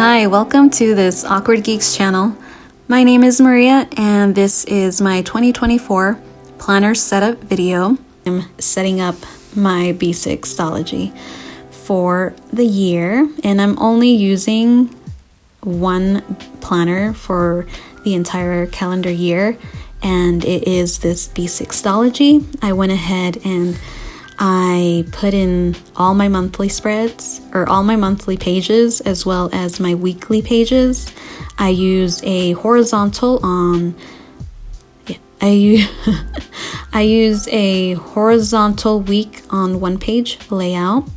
Hi, welcome to this Awkward Geeks channel. My name is Maria and this is my 2024 planner setup video. I'm setting up my B6 Stalogy for the year, and I'm only using one planner for the entire calendar year, and it is this B6 Stalogy. I went ahead and I put in all my monthly spreads, or all my monthly pages, as well as my weekly pages. I use a horizontal on, I use a horizontal week on one page layout,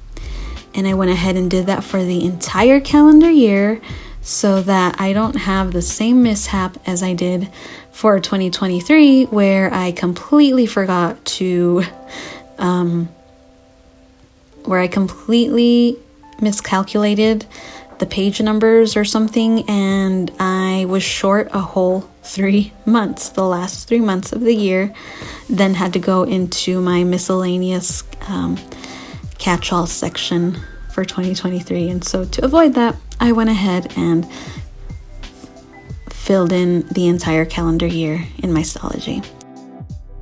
and I went ahead and did that for the entire calendar year so that I don't have the same mishap as I did for 2023, where I completely forgot to where I completely miscalculated the page numbers or something, and I was short a whole 3 months, the last 3 months of the year, then had to go into my miscellaneous catch-all section for 2023. And so to avoid that, I went ahead and filled in the entire calendar year in my Stalogy.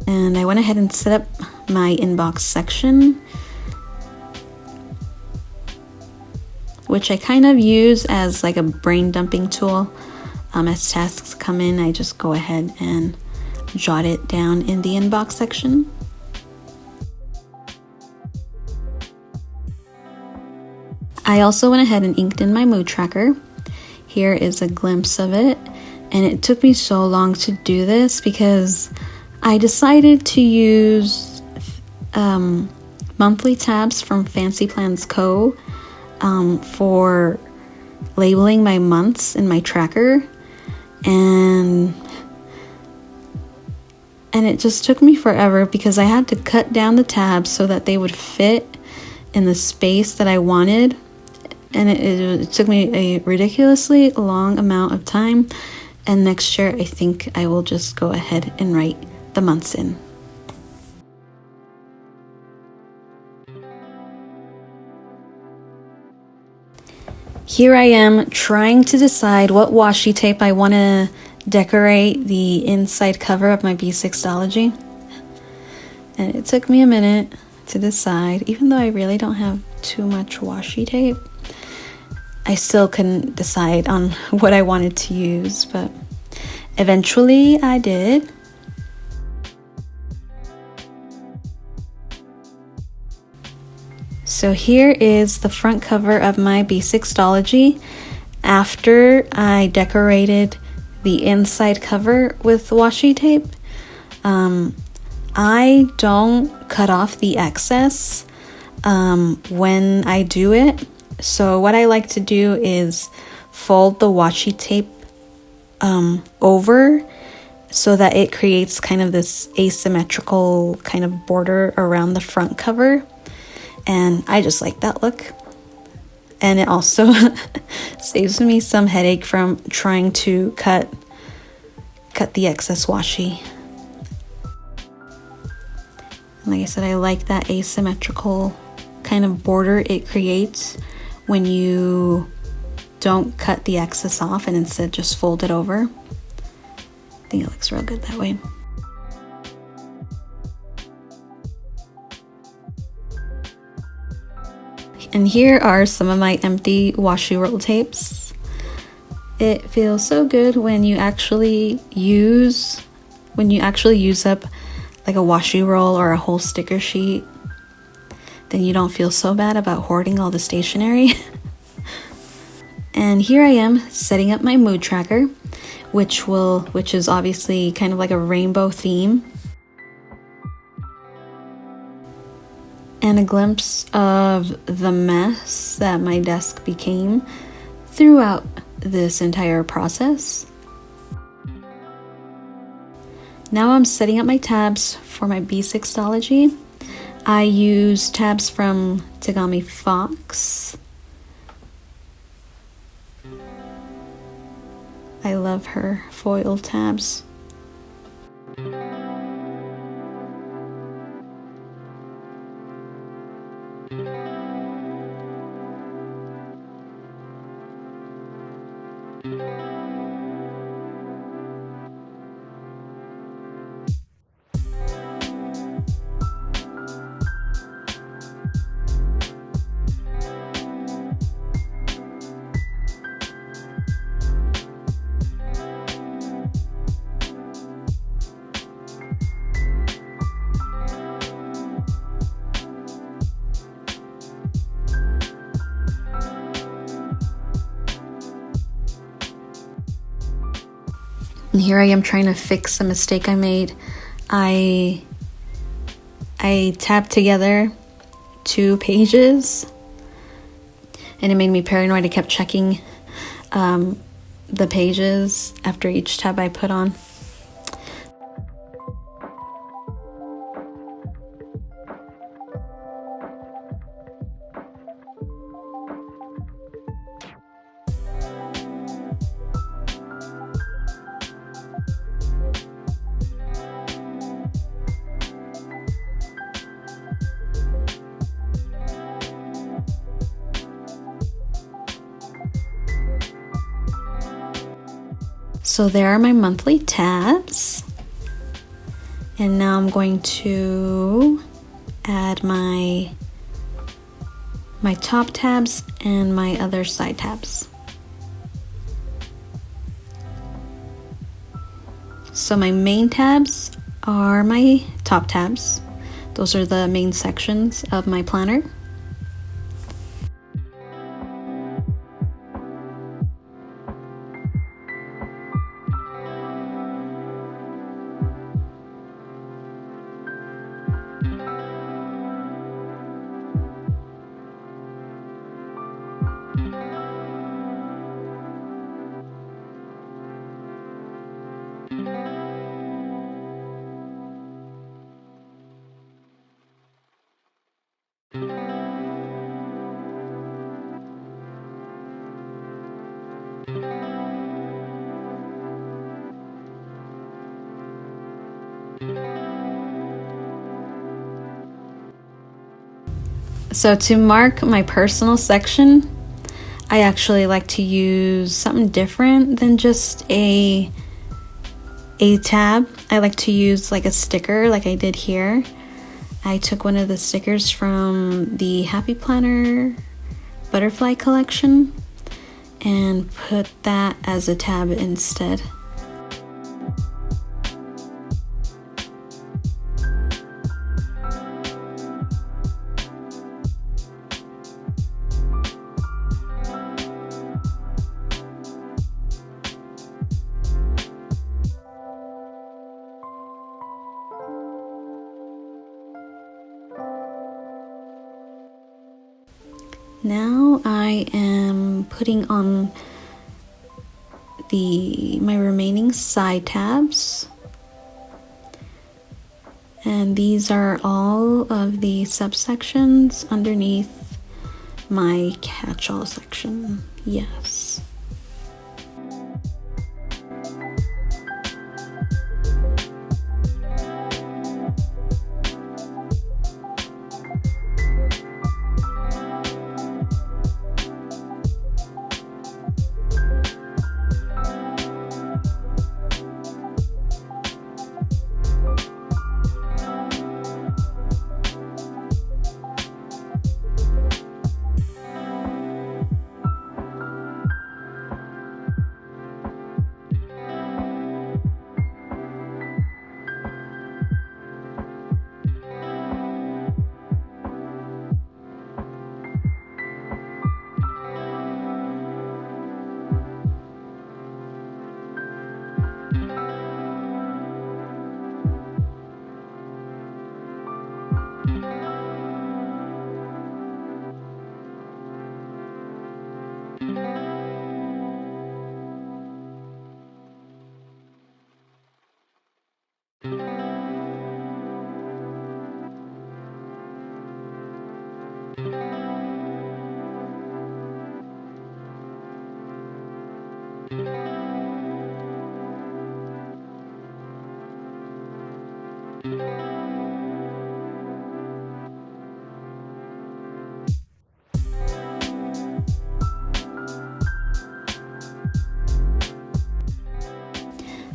And I went ahead and set up my inbox section, which I kind of use as like a brain dumping tool. As tasks come in, I just go ahead and jot it down in the inbox section. I also went ahead and inked in my mood tracker. Here is a glimpse of it, and it took me so long to do this because I decided to use monthly tabs from Fancy Plans Co. For labeling my months in my tracker, and it just took me forever because I had to cut down the tabs so that they would fit in the space that I wanted, and it took me a ridiculously long amount of time. And next year I think I will just go ahead and write the months in. Here I am trying to decide what washi tape I want to decorate the inside cover of my B6 Stalogy. And it took me a minute to decide. Even though I really don't have too much washi tape, I still couldn't decide on what I wanted to use, but eventually I did. So here is the front cover of my B6 Stalogy after I decorated the inside cover with washi tape. I don't cut off the excess when I do it. So what I like to do is fold the washi tape over so that it creates kind of this asymmetrical kind of border around the front cover. And I just like that look. And it also saves me some headache from trying to cut the excess washi. Like I said, I like that asymmetrical kind of border it creates when you don't cut the excess off and instead just fold it over. I think it looks real good that way. And here are some of my empty washi roll tapes. It feels so good when you actually use up like a washi roll or a whole sticker sheet. Then you don't feel so bad about hoarding all the stationery. And here I am setting up my mood tracker, which is obviously kind of like a rainbow theme. And a glimpse of the mess that my desk became throughout this entire process. Now I'm setting up my tabs for my B6 Stalogy. I use tabs from Tagami Fox. I love her foil tabs. And here I am trying to fix a mistake I made. I tabbed together 2 pages and it made me paranoid. I kept checking the pages after each tab I put on. So there are my monthly tabs. And now I'm going to add my top tabs and my other side tabs. So my main tabs are my top tabs. Those are the main sections of my planner. So to mark my personal section, I actually like to use something different than just a tab. I like to use like a sticker like I did here. I took one of the stickers from the Happy Planner butterfly collection and put that as a tab instead. Now I am putting on my remaining side tabs, and these are all of the subsections underneath my catch-all section. Yes.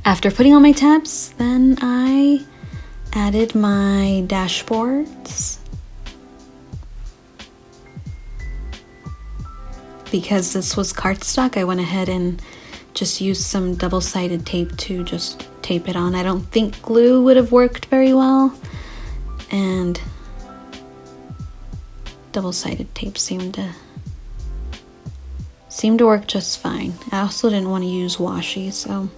After putting on my tabs, then I added my dashboards. Because this was cardstock, I went ahead and just used some double-sided tape to just tape it on. I don't think glue would have worked very well, and double-sided tape seemed to work just fine. I also didn't want to use washi, so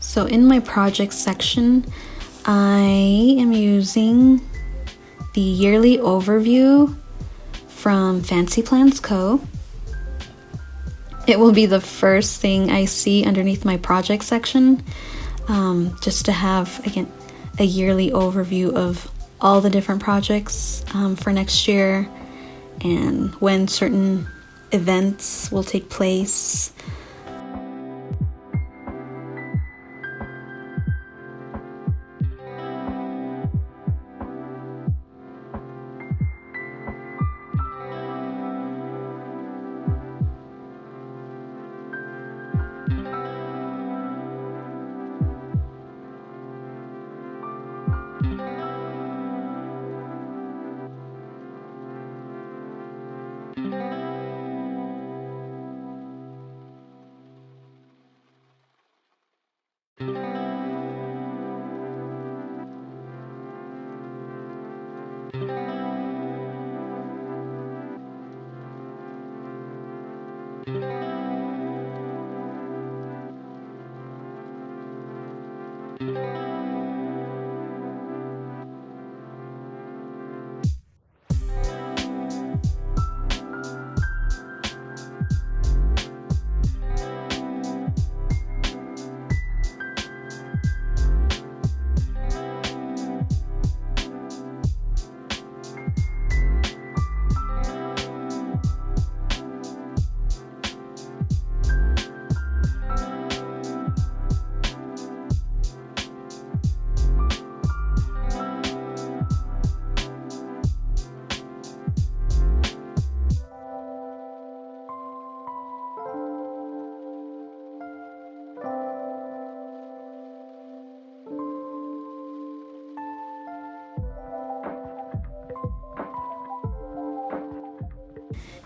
So in my project section, I am using the yearly overview from Fancy Plans Co. It will be the first thing I see underneath my project section, just to have, again, a yearly overview of all the different projects for next year and when certain events will take place.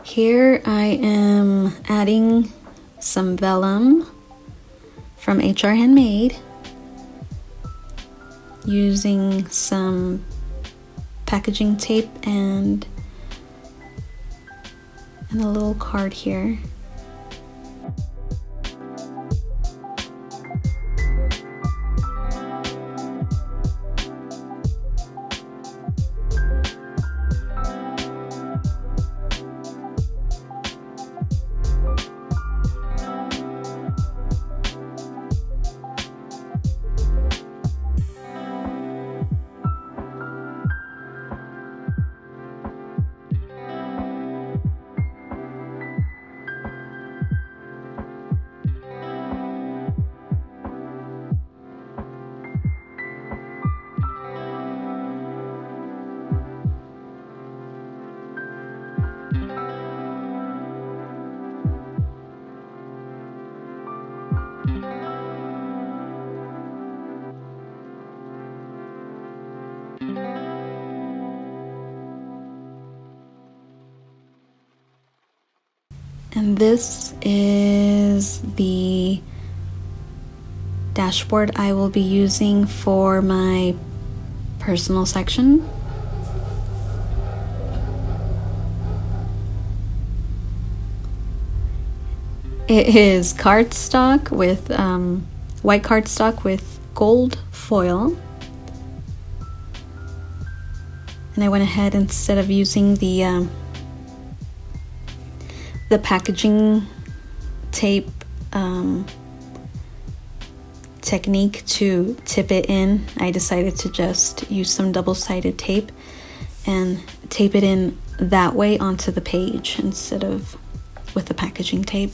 Here I am adding some vellum from HR Handmade, using some packaging tape and a little card here. And this is the dashboard I will be using for my personal section. It is cardstock with white cardstock with gold foil. And I went ahead, instead of using the technique to tip it in, I decided to just use some double-sided tape and tape it in that way onto the page instead of with the packaging tape.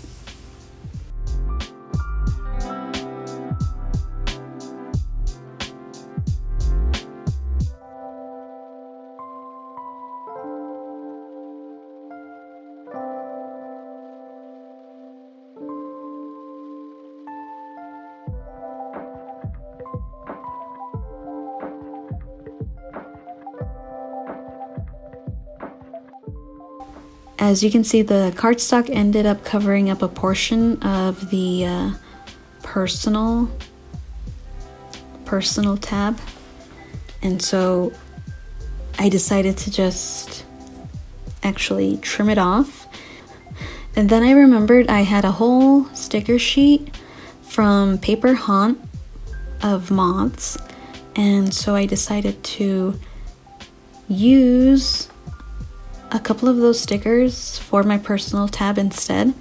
As you can see, the cardstock ended up covering up a portion of the personal tab, and so I decided to just actually trim it off. And then I remembered I had a whole sticker sheet from Paper Haunt of moths, and so I decided to use a couple of those stickers for my personal tab instead.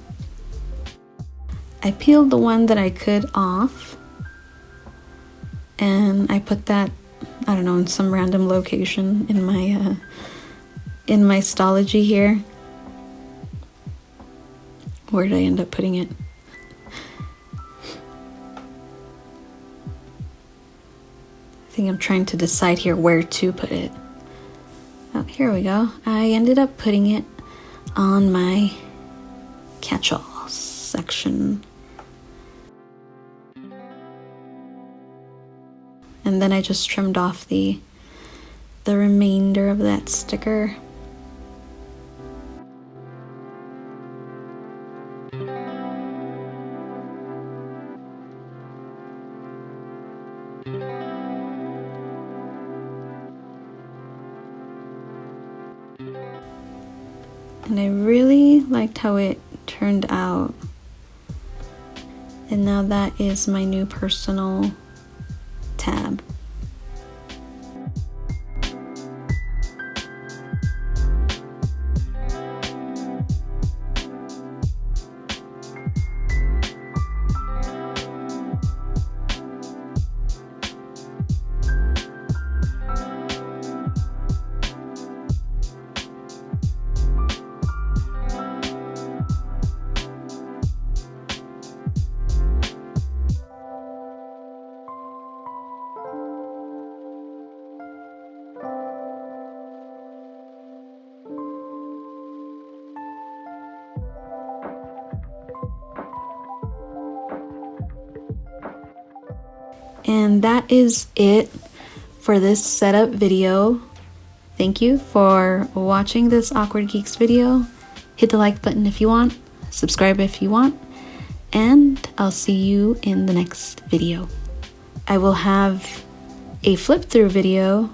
I peeled the one that I could off, and I put that, I don't know, in some random location in my Stalogy here. Where did I end up putting it? I think I'm trying to decide here where to put it. Oh, here we go. I ended up putting it on my catch-all section. And then I just trimmed off the remainder of that sticker. And I really liked how it turned out. And now that is my new personal tab. And that is it for this setup video. Thank you for watching this Awkward Geeks video. Hit the like button if you want, subscribe if you want, and I'll see you in the next video. I will have a flip through video